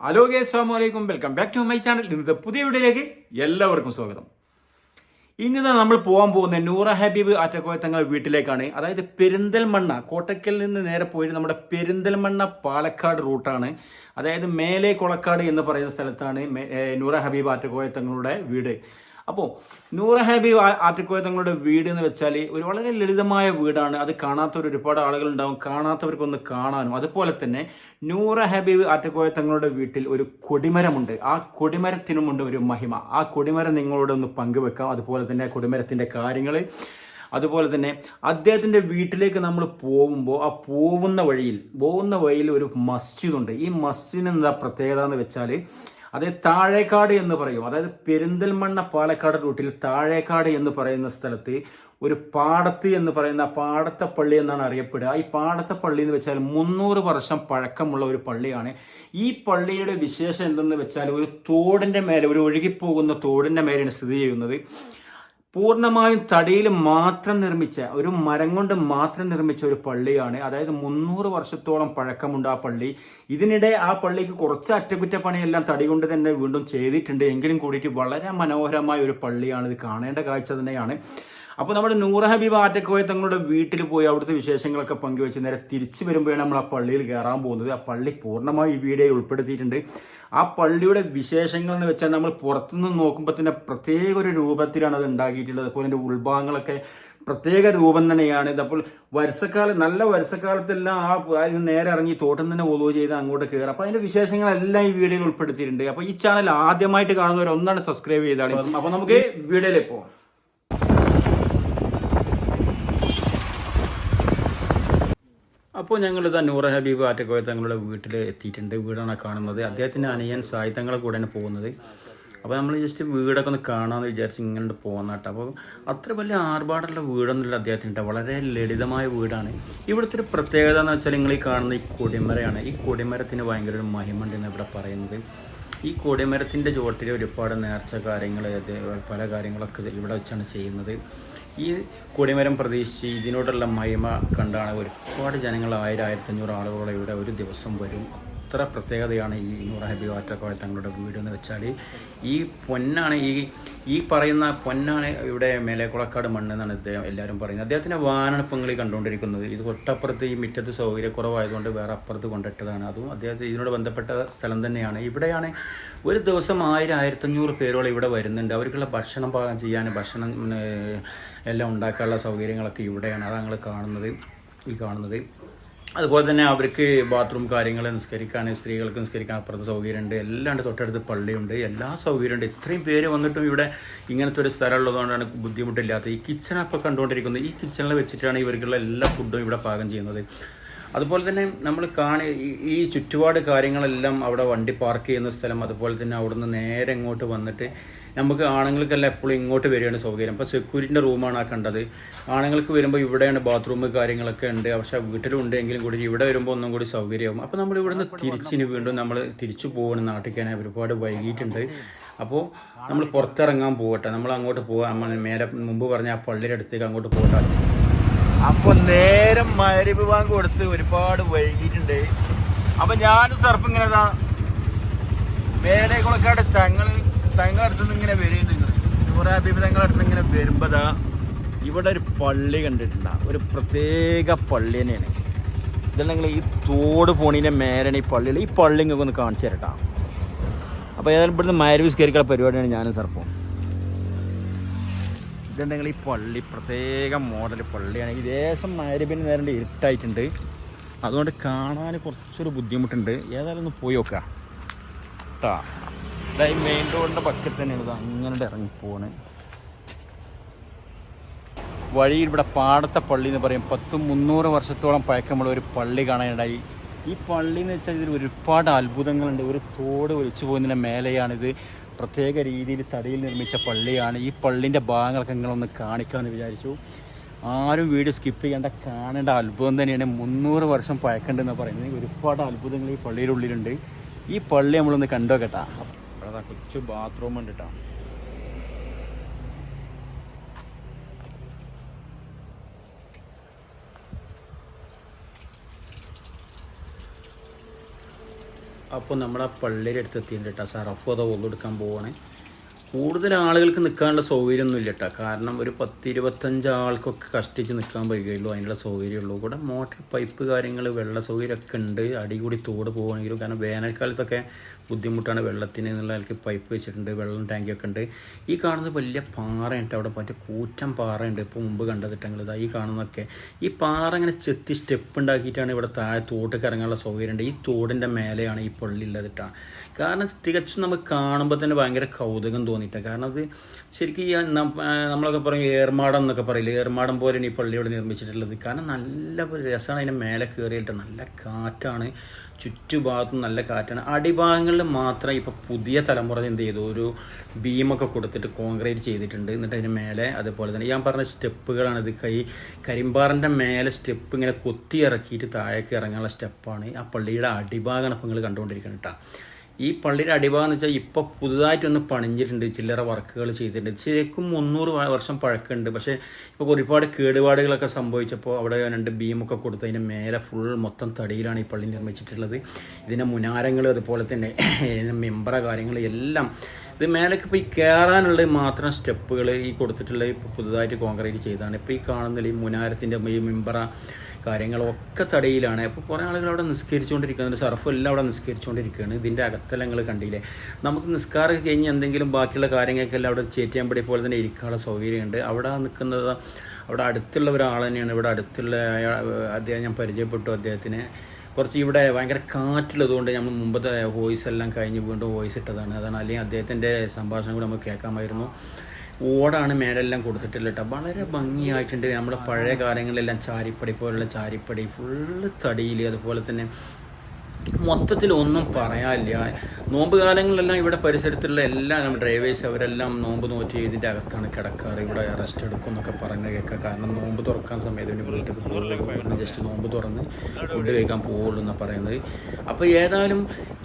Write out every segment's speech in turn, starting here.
Hello guys, അസ്സലാമു അലൈക്കും. Welcome back to my channel. ഇന്നത്തെ പുതിയ വീഡിയോയിലേക്ക് എല്ലാവർക്കും സ്വാഗതം. ഇന്ന് നമ്മൾ പോകാൻ പോകുന്ന നൂറ ഹബീബ് ആറ്റക്കോയ തങ്ങളുടെ വീട്ടിലേക്കാണ്. അതായത് പെരിന്തൽമണ്ണ, കോട്ടക്കലിൽ നിന്ന് നേരെ പോയിട്ട് നമ്മുടെ പെരിന്തൽമണ്ണ പാലക്കാട് റൂട്ടാണ്. അതായത് മേലെ കൊളക്കാട് എന്ന് പറയുന്ന സ്ഥലത്താണ് നൂറ ഹബീബ് ആറ്റക്കോയ തങ്ങളുടെ വീട്. അപ്പോൾ നൂറ ഹബീബ് ആറ്റക്കോയ തങ്ങളുടെ വീട് എന്ന് വെച്ചാൽ ഒരു വളരെ ലളിതമായ വീടാണ്. അത് കാണാത്തവർ ഒരുപാട് ആളുകളുണ്ടാവും, കാണാത്തവർക്കൊന്ന് കാണാനും. അതുപോലെ തന്നെ നൂറ ഹബീബ് ആറ്റക്കോയ തങ്ങളുടെ വീട്ടിൽ ഒരു കൊടിമരമുണ്ട്. ആ കൊടിമരത്തിനുമുണ്ട് ഒരു മഹിമ. ആ കൊടിമരം നിങ്ങളോട് ഒന്ന് പങ്കുവെക്കാം. അതുപോലെ തന്നെ കൊടിമരത്തിൻ്റെ കാര്യങ്ങൾ, അതുപോലെ തന്നെ അദ്ദേഹത്തിൻ്റെ വീട്ടിലേക്ക് നമ്മൾ പോകുമ്പോൾ ആ പോകുന്ന വഴിയിൽ ഒരു മസ്ജിദുണ്ട്. ഈ മസ്ജിദിന് എന്താ പ്രത്യേകത എന്ന് വെച്ചാൽ അതായത് താഴേക്കാട് എന്ന് പറയും. അതായത് പെരിന്തൽമണ്ണ പാലക്കാട് റൂട്ടിൽ താഴേക്കാട് എന്ന് പറയുന്ന സ്ഥലത്ത് ഒരു പാടത്ത് എന്ന് പറയുന്ന പാടത്തെ പള്ളി എന്നാണ് അറിയപ്പെടുക. ഈ പാടത്തെ പള്ളി എന്ന് വെച്ചാൽ 300 വർഷം പഴക്കമുള്ള ഒരു പള്ളിയാണ്. ഈ പള്ളിയുടെ വിശേഷം എന്തെന്ന് വെച്ചാൽ ഒരു തോടിൻ്റെ മേലെ, ഒരു ഒഴുകിപ്പോകുന്ന തോടിൻ്റെ മേലെയാണ് സ്ഥിതി ചെയ്യുന്നത്. പൂർണ്ണമായും തടിയിൽ മാത്രം നിർമ്മിച്ച, ഒരു മരം കൊണ്ട് മാത്രം നിർമ്മിച്ച ഒരു പള്ളിയാണ്. അതായത് 300 വർഷത്തോളം പഴക്കമുണ്ട് ആ പള്ളി. ഇതിനിടെ ആ പള്ളിക്ക് കുറച്ച് അറ്റകുറ്റപ്പണിയെല്ലാം തടി കൊണ്ട് തന്നെ വീണ്ടും ചെയ്തിട്ടുണ്ട്. എങ്കിലും കൂടിയിട്ട് വളരെ മനോഹരമായ ഒരു പള്ളിയാണ്. ഇത് കാണേണ്ട കാഴ്ച തന്നെയാണ്. അപ്പോൾ നമ്മുടെ നൂറ ഹബീബ് ആറ്റക്കോയ തങ്ങളുടെ വീട്ടിൽ പോയി അവിടുത്തെ വിശേഷങ്ങളൊക്കെ പങ്കുവെച്ച് നേരെ തിരിച്ചു വരുമ്പോഴാണ് നമ്മൾ ആ പള്ളിയിൽ കയറാൻ പോകുന്നത്. ആ പള്ളി പൂർണ്ണമായും ഈ വീഡിയോയിൽ ഉൾപ്പെടുത്തിയിട്ടുണ്ട്. ആ പള്ളിയുടെ വിശേഷങ്ങൾ എന്ന് വെച്ചാൽ നമ്മൾ പുറത്തുനിന്ന് നോക്കുമ്പോൾ തന്നെ പ്രത്യേക ഒരു രൂപത്തിലാണ് അത് ഉണ്ടാക്കിയിട്ടുള്ളത്. അതുപോലെ അതിൻ്റെ ഉൾഭാഗങ്ങളൊക്കെ പ്രത്യേക രൂപം തന്നെയാണ്. ഇതപ്പോൾ നല്ല വർഷക്കാലത്തെല്ലാം നേരെ ഇറങ്ങി തോട്ടം തന്നെ ഒലു ചെയ്ത് അങ്ങോട്ട് കയറുക. അപ്പോൾ അതിൻ്റെ വിശേഷങ്ങളെല്ലാം ഈ വീഡിയോയിൽ ഉൾപ്പെടുത്തിയിട്ടുണ്ട്. അപ്പോൾ ഈ ചാനൽ ആദ്യമായിട്ട് കാണുന്നവർ ഒന്നാണ് സബ്സ്ക്രൈബ് ചെയ്താണ്. അപ്പോൾ നമുക്ക് വീഡിയോയിലേക്ക് പോകാം. അപ്പോൾ ഞങ്ങളിത് നൂറ ഹബീബ് ആറ്റക്കോയ തങ്ങളുടെ വീട്ടിൽ എത്തിയിട്ടുണ്ട്. വീടാണ് കാണുന്നത്. അദ്ദേഹത്തിൻ്റെ അനിയൻ സായിത്തങ്ങളെ കൂടെയാണ് പോകുന്നത്. അപ്പോൾ നമ്മൾ ജസ്റ്റ് വീടൊക്കെ ഒന്ന് കാണാമെന്ന് വിചാരിച്ച് ഇങ്ങനെ പോകുന്ന കേട്ടോ. അപ്പോൾ അത്ര വലിയ ആർഭാടുള്ള വീടൊന്നുമില്ല അദ്ദേഹത്തിൻ്റെ. വളരെ ലളിതമായ വീടാണ്. ഇവിടുത്തെ ഒരു പ്രത്യേകത എന്ന് വെച്ചാൽ നിങ്ങൾ ഈ കാണുന്ന ഈ കൊടിമരയാണ്. ഈ കൊടിമരത്തിന് ഭയങ്കര ഒരു മഹിമയുണ്ടെന്ന് ഇവിടെ പറയുന്നത്. ഈ കൊടിമരത്തിൻ്റെ ചുവട്ടിൽ ഒരുപാട് നേർച്ച കാര്യങ്ങൾ, പല കാര്യങ്ങളൊക്കെ ഇവിടെ വെച്ചാണ് ചെയ്യുന്നത്. ഈ കൊടിമരം പ്രതീക്ഷിച്ച് ഇതിനോടുള്ള മഹിമ കണ്ടാണ് ഒരുപാട് ജനങ്ങൾ 1000-1500 ആളുകളോടെ ഇവിടെ ഒരു ദിവസം വരും. അത്ര പ്രത്യേകതയാണ് ഈ നൂറ ഹബീബ് ആറ്റക്കോയ തങ്ങളുടെ വീട് എന്ന് വെച്ചാൽ. ഈ പൊന്നാണ്, ഈ പറയുന്ന പൊന്നാണ് ഇവിടെ മേലേക്കുളക്കാട് മണ്ണ് എന്നാണ് എല്ലാവരും പറയുന്നത്. അദ്ദേഹത്തിൻ്റെ വാനാണ് ഇപ്പം നിങ്ങൾ കണ്ടുകൊണ്ടിരിക്കുന്നത്. ഇത് തൊട്ടപ്പുറത്ത് ഈ മുറ്റത്ത് സൗകര്യക്കുറവായതുകൊണ്ട് വേറെ അപ്പുറത്ത് കൊണ്ടിട്ടതാണ്. അതും അദ്ദേഹത്തിന് ഇതിനോട് ബന്ധപ്പെട്ട സ്ഥലം തന്നെയാണ്. ഇവിടെയാണ് ഒരു ദിവസം 1000-1500 പേരോളം ഇവിടെ വരുന്നുണ്ട്. അവർക്കുള്ള ഭക്ഷണം പാകം ചെയ്യാൻ, ഭക്ഷണം എല്ലാം ഉണ്ടാക്കാനുള്ള സൗകര്യങ്ങളൊക്കെ ഇവിടെയാണ്. അതാണ് നിങ്ങൾ കാണുന്നത്. അതുപോലെ തന്നെ അവർക്ക് ബാത്റൂം കാര്യങ്ങൾ, നിസ്കരിക്കാൻ, സ്ത്രീകൾക്ക് നിസ്കരിക്കാൻ അപ്പുറത്ത് സൗകര്യമുണ്ട്. എല്ലാം തൊട്ടടുത്ത് പള്ളിയുണ്ട്, എല്ലാ സൗകര്യമുണ്ട്. ഇത്രയും പേര് വന്നിട്ടും ഇവിടെ ഇങ്ങനത്തെ ഒരു സ്ഥലം ഉള്ളതുകൊണ്ടാണ് ബുദ്ധിമുട്ടില്ലാത്തത്. ഈ കിച്ചണപ്പോൾ കണ്ടുകൊണ്ടിരിക്കുന്നത്, ഈ കിച്ചണിൽ വെച്ചിട്ടാണ് ഇവർക്കുള്ള എല്ലാ ഫുഡും ഇവിടെ പാകം ചെയ്യുന്നത്. അതുപോലെ തന്നെ നമ്മൾ ഈ ചുറ്റുപാട് കാര്യങ്ങളെല്ലാം അവിടെ വണ്ടി പാർക്ക് ചെയ്യുന്ന സ്ഥലം, അതുപോലെ തന്നെ അവിടുന്ന് നേരെ ഇങ്ങോട്ട് വന്നിട്ട് നമുക്ക് ആണുങ്ങൾക്കെല്ലാം എപ്പോഴും ഇങ്ങോട്ട് വരികയാണ് സൗകര്യം. അപ്പോൾ സെക്യൂരിറ്റിൻ്റെ റൂമാണ് ആ കണ്ടത്. ആണുങ്ങൾക്ക് വരുമ്പോൾ ഇവിടെയാണ് ബാത്റൂം കാര്യങ്ങളൊക്കെ ഉണ്ട്. പക്ഷേ വീട്ടിലും ഉണ്ടെങ്കിലും കൂടി ഇവിടെ വരുമ്പോൾ ഒന്നും കൂടി സൗകര്യമാകും. അപ്പോൾ നമ്മൾ ഇവിടുന്ന് വീണ്ടും നമ്മൾ തിരിച്ചു പോകണം നാട്ടിലേക്ക്. ഒരുപാട് വൈകിട്ടുണ്ട്. അപ്പോൾ നമ്മൾ പുറത്തിറങ്ങാൻ പോകട്ടെ. നമ്മൾ അങ്ങോട്ട് പോകാം. മേലെ മുമ്പ് പറഞ്ഞ ആ പള്ളിയുടെ അടുത്തേക്ക് അങ്ങോട്ട് പോകട്ടെ. അപ്പോൾ നേരം മഗ്‌രിബ് ബാങ്ക് കൊടുത്ത് ഒരുപാട് വൈകിട്ടുണ്ട്. അപ്പം ഞാനും സർഫ് ഇങ്ങനെ മേലെ കുളക്കാട് തങ്ങളടുത്ത് നിന്ന് ഇങ്ങനെ വരുന്നുണ്ട്. നൂറ ഹബീബ് തങ്ങളടുത്ത് ഇങ്ങനെ വരുമ്പോൾ ഇവിടെ ഒരു പള്ളി കണ്ടിട്ടുണ്ട്. ഒരു പ്രത്യേക പള്ളി തന്നെയാണ്. ഇതല്ലെങ്കിൽ ഈ തോട് പോണീൻ്റെ മേലാണ് ഈ പള്ളിയിൽ. ഈ പള്ളി ഇങ്ങനെ ഒന്ന് കാണിച്ചു തരട്ടാ. അപ്പോൾ ഏതായാലും ഇവിടുന്ന് മഗ്‌രിബ് നിസ്കരിക്കുന്ന പരിപാടിയാണ് ഞാനും സർഫും. ഇതുണ്ടെങ്കിൽ ഈ പള്ളി പ്രത്യേക മോഡൽ പള്ളിയാണ്. ഈ ദേശം മഗ്‌രിബിന് നേരം ഇരുട്ടായിട്ടുണ്ട്. അതുകൊണ്ട് കാണാൻ കുറച്ചൊരു ബുദ്ധിമുട്ടുണ്ട്. ഏതായാലും ഒന്ന് പോയി നോക്കാം കേട്ടോ. ഈ മെയിൻ റോഡിൻ്റെ പക്കത്ത് തന്നെയാണ് ഇത്. അങ്ങനെ ഇറങ്ങിപ്പോണ് വഴിയിൽ ഇവിടെ പാടത്തെ പള്ളി എന്ന് പറയും. 300 വർഷത്തോളം പഴക്കമുള്ള ഒരു പള്ളി കാണാനുണ്ടായി. ഈ പള്ളി എന്ന് വെച്ചാൽ ഇതിൽ ഒരുപാട് അത്ഭുതങ്ങളുണ്ട്. ഒരു തോട് ഒലിച്ചു പോകുന്നതിൻ്റെ മേലെയാണിത്. പ്രത്യേക രീതിയിൽ തടിയിൽ നിർമ്മിച്ച പള്ളിയാണ്. ഈ പള്ളിൻ്റെ ഭാഗങ്ങളൊക്കെ നിങ്ങളൊന്ന് കാണിക്കാമെന്ന് വിചാരിച്ചു. ആരും വീഡിയോ സ്കിപ്പ് ചെയ്യേണ്ട, കാണേണ്ട അത്ഭുതം തന്നെയാണ്. 300 വർഷം പഴക്കണ്ടെന്ന് പറയുന്നത്. ഒരുപാട് അത്ഭുതങ്ങൾ ഈ പള്ളിയുടെ ഉള്ളിലുണ്ട്. ഈ പള്ളി നമ്മളൊന്ന് കണ്ടു കേട്ടാ. അവിടെ കൊച്ചു ബാത്റൂം ഉണ്ട് കേട്ടോ. അപ്പോൾ നമ്മളെ പള്ളിയുടെ അടുത്ത് എത്തിയിട്ടുണ്ട് കേട്ടോ. സറഫ് അത് ഒന്നെടുക്കാൻ പോവുകയാണ്. കൂടുതൽ ആളുകൾക്ക് നിൽക്കാനുള്ള സൗകര്യമൊന്നുമില്ല കേട്ടോ. കാരണം ഒരു 10-25 ആൾക്കൊക്കെ കഷ്ടിച്ച് നിൽക്കാൻ പറ്റുകയുള്ളൂ, അതിനുള്ള സൗകര്യമുള്ളൂ. കൂടെ മോട്ടർ പൈപ്പ് കാര്യങ്ങൾ വെള്ള സൗകര്യമൊക്കെ ഉണ്ട്. അടി കൂടി തോട് പോവുകയാണെങ്കിലും കാരണം വേനൽക്കാലത്തൊക്കെ ബുദ്ധിമുട്ടാണ് വെള്ളത്തിന് എന്നുള്ള ആൾക്ക് പൈപ്പ് വെച്ചിട്ടുണ്ട്, വെള്ളം ടാങ്കിയൊക്കെ ഉണ്ട്. ഈ കാണുന്നത് വലിയ പാറയുണ്ട്, അവിടെ മറ്റേ കൂറ്റൻ പാറയുണ്ട്. ഇപ്പോൾ മുമ്പ് കണ്ടതിട്ടങ്ങൾ ഈ കാണുന്നതൊക്കെ ഈ പാറ ഇങ്ങനെ ചെത്തി സ്റ്റെപ്പ് ഉണ്ടാക്കിയിട്ടാണ് ഇവിടെ താഴെ തോട്ടൊക്കെ ഇറങ്ങാനുള്ള സൗകര്യമുണ്ട്. ഈ തോടിൻ്റെ മേലെയാണ് ഈ പള്ളി ഉള്ളത് കേട്ടോ. കാരണം തികച്ചും നമുക്ക് കാണുമ്പോൾ തന്നെ ഭയങ്കര കൗതുകം തോന്നിയിട്ടാണ്. കാരണം അത് ശരിക്കും ഈ നമ്മളൊക്കെ പറയും ഏർമാടം എന്നൊക്കെ പറയില്ല, ഏർമാടം പോലെയാണ് ഈ പള്ളി ഇവിടെ നിർമ്മിച്ചിട്ടുള്ളത്. കാരണം നല്ല രസമാണ് അതിൻ്റെ മേലെ കയറിയിട്ട്, നല്ല കാറ്റാണ്, ചുറ്റുഭാഗത്തും നല്ല കാറ്റാണ്. അടിഭാഗങ്ങളിൽ മാത്രം ഇപ്പോൾ പുതിയ തലമുറ എന്ത് ചെയ്തു, ഒരു ബീമൊക്കെ കൊടുത്തിട്ട് കോൺക്രീറ്റ് ചെയ്തിട്ടുണ്ട്. എന്നിട്ട് അതിന് മേലെ അതുപോലെ തന്നെ ഞാൻ പറഞ്ഞ സ്റ്റെപ്പുകളാണ് ഇത്. കരിമ്പാറിൻ്റെ മേലെ സ്റ്റെപ്പ് ഇങ്ങനെ കൊത്തി ഇറക്കിയിട്ട് താഴേക്ക് ഇറങ്ങാനുള്ള സ്റ്റെപ്പാണ്. ആ പള്ളിയുടെ അടിഭാഗമാണ് ഇപ്പോൾ നിങ്ങൾ കണ്ടുകൊണ്ടിരിക്കുന്നത് കേട്ടോ. ഈ പള്ളിയുടെ അടിഭാഗം എന്ന് വെച്ചാൽ ഇപ്പോൾ പുതുതായിട്ടൊന്ന് പണിഞ്ഞിട്ടുണ്ട്, ചില്ലറ വർക്കുകൾ ചെയ്തിട്ടുണ്ട്. ശരിക്കും 300 വർഷം പഴക്കമുണ്ട്. പക്ഷേ ഇപ്പോൾ ഒരുപാട് കേടുപാടുകളൊക്കെ സംഭവിച്ചപ്പോൾ അവിടെ 2 ബീമൊക്കെ കൊടുത്ത് അതിൻ്റെ മേലെ ഫുൾ മൊത്തം തടിയിലാണ് ഈ പള്ളി നിർമ്മിച്ചിട്ടുള്ളത്. ഇതിൻ്റെ മുനാരങ്ങൾ അതുപോലെ തന്നെ മെമ്പറ കാര്യങ്ങൾ എല്ലാം ഇത് മേലേക്ക് ഇപ്പോൾ ഈ കയറാനുള്ള മാത്രം സ്റ്റെപ്പുകൾ ഈ കൊടുത്തിട്ടുള്ള ഇപ്പോൾ പുതുതായിട്ട് കോൺക്രീറ്റ് ചെയ്താണ്. ഇപ്പോൾ ഈ കാണുന്നില്ല ഈ മുനാരത്തിൻ്റെ ഈ മെമ്പറ കാര്യങ്ങളൊക്കെ തടയിലാണ്. അപ്പോൾ കുറേ ആളുകൾ അവിടെ നിസ്കരിച്ചുകൊണ്ടിരിക്കുന്നുണ്ട്, സർഫ് എല്ലാം അവിടെ നിസ്കരിച്ചുകൊണ്ടിരിക്കുകയാണ്. ഇതിൻ്റെ അകത്തെല്ലാം നിങ്ങൾ കണ്ടില്ലേ. നമുക്ക് നിസ്കാരം കഴിഞ്ഞ് എന്തെങ്കിലും ബാക്കിയുള്ള കാര്യങ്ങൾക്കെല്ലാം അവിടെ ചേറ്റിയാമ്പടി പോലെ തന്നെ ഇരിക്കാനുള്ള സൗകര്യമുണ്ട്. അവിടെ നിൽക്കുന്നത് അവിടെ അടുത്തുള്ള ഒരാൾ തന്നെയാണ്. ഇവിടെ അടുത്തുള്ള അദ്ദേഹം ഞാൻ പരിചയപ്പെട്ടു. അദ്ദേഹത്തിന് കുറച്ച് ഇവിടെ ഭയങ്കര കാറ്റുള്ളതുകൊണ്ട് നമ്മൾ മുമ്പത്തെ വോയിസ് എല്ലാം കഴിഞ്ഞ് വീണ്ടും വോയിസ് ഇട്ടതാണ്. അതാണ്, അല്ലെങ്കിൽ അദ്ദേഹത്തിൻ്റെ സംഭാഷണം കൂടി നമുക്ക് കേൾക്കാമായിരുന്നു. ഓടാണ് മേലെല്ലാം കൊടുത്തിട്ടില്ല കേട്ടോ. വളരെ ഭംഗിയായിട്ടുണ്ട്. നമ്മുടെ പഴയ കാലങ്ങളിലെല്ലാം ചാരിപ്പടി പോലുള്ള ചാരിപ്പടി ഫുള്ള് തടിയിൽ, അതുപോലെ തന്നെ മൊത്തത്തിൽ ഒന്നും പറയാനില്ല. നോമ്പ് കാലങ്ങളിലെല്ലാം ഇവിടെ പരിസരത്തുള്ള എല്ലാം ഡ്രൈവേഴ്സ് അവരെല്ലാം നോമ്പ് നോറ്റി ഇതിൻ്റെ അകത്താണ് കിടക്കാറ്. ഇവിടെ റെസ്റ്റ് എടുക്കും എന്നൊക്കെ പറഞ്ഞ് കേൾക്കുക. കാരണം നോമ്പ് തുറക്കാൻ സമയത്ത് പിന്നെ വീട്ടിൽ പോകുള്ളൂ, ജസ്റ്റ് നോമ്പ് തുറന്ന് ഫുഡ് കഴിക്കാൻ പോവുള്ളൂ എന്നാണ് പറയുന്നത്. അപ്പോൾ ഏതായാലും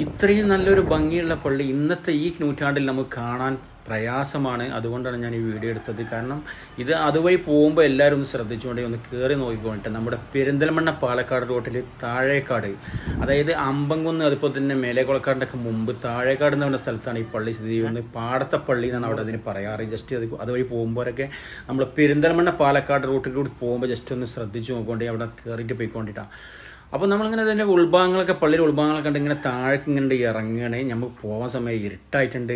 ഇത്രയും നല്ലൊരു ഭംഗിയുള്ള പള്ളി ഇന്നത്തെ ഈ നൂറ്റാണ്ടിൽ നമുക്ക് കാണാൻ പ്രയാസമാണ്. അതുകൊണ്ടാണ് ഞാൻ ഈ വീഡിയോ എടുത്തത്. കാരണം ഇത് അതുവഴി പോകുമ്പോൾ എല്ലാവരും ഒന്ന് ശ്രദ്ധിച്ചുകൊണ്ട് ഒന്ന് കയറി നോക്കിക്കൊണ്ടിട്ട് നമ്മുടെ പെരിന്തൽമണ്ണ പാലക്കാട് റോട്ടിൽ താഴേക്കാട്, അതായത് അമ്പംകുന്ന് അതുപോലെ തന്നെ മേലേക്കുളക്കാടിൻ്റെ ഒക്കെ മുമ്പ് താഴേക്കാട് എന്ന് പറഞ്ഞ സ്ഥലത്താണ് ഈ പള്ളി സ്ഥിതി ചെയ്യുന്നത്. പാടത്തെ പള്ളി എന്നാണ് അവിടെ അതിന് പറയാറ്. ജസ്റ്റ് അതുവഴി പോകുമ്പോഴൊക്കെ നമ്മൾ പെരിന്തൽമണ്ണ പാലക്കാട് റൂട്ടിൽ കൂടി പോകുമ്പോൾ ജസ്റ്റ് ഒന്ന് ശ്രദ്ധിച്ച് നോക്കിക്കൊണ്ട് അവിടെ കയറിയിട്ട് പോയിക്കൊണ്ടിട്ടാണ്. അപ്പോൾ നമ്മളിങ്ങനെ അതിൻ്റെ ഉൾഭാഗങ്ങളൊക്കെ പള്ളിയുടെ ഉൾഭാഗങ്ങളൊക്കെ ഉണ്ട് ഇങ്ങനെ താഴേക്ക് ഇങ്ങനെ ഇറങ്ങുകയാണ്. നമുക്ക് പോകാൻ സമയം ഇരുട്ടായിട്ടുണ്ട്.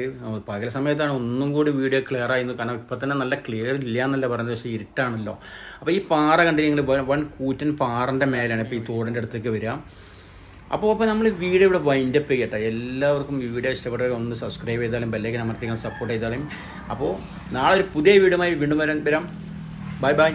പകൽ സമയത്താണ് ഒന്നും കൂടി വീഡിയോ ക്ലിയർ ആയിരുന്നു. കാരണം ഇപ്പോൾ തന്നെ നല്ല ക്ലിയർ ഇല്ല എന്നല്ല പറയുന്നത്, പക്ഷേ ഇരുട്ടാണല്ലോ. അപ്പോൾ ഈ പാറ കണ്ടിട്ട് നിങ്ങൾ വൺ കൂറ്റൻ പാറൻ്റെ മേലാണ് ഇപ്പോൾ ഈ തോടിൻ്റെ അടുത്തേക്ക് വരിക. അപ്പോൾ നമ്മൾ വീഡിയോ ഇവിടെ വൈൻഡപ്പ് ചെയ്യട്ടെ. എല്ലാവർക്കും ഈ വീഡിയോ ഇഷ്ടപ്പെട്ടവർ ഒന്ന് സബ്സ്ക്രൈബ് ചെയ്താലും ബെല്ലൈക്കൻ അമർത്തി സപ്പോർട്ട് ചെയ്താലും. അപ്പോൾ നാളെ ഒരു പുതിയ വീഡിയോയുമായി വീണ്ടും വരാം. Bye bye.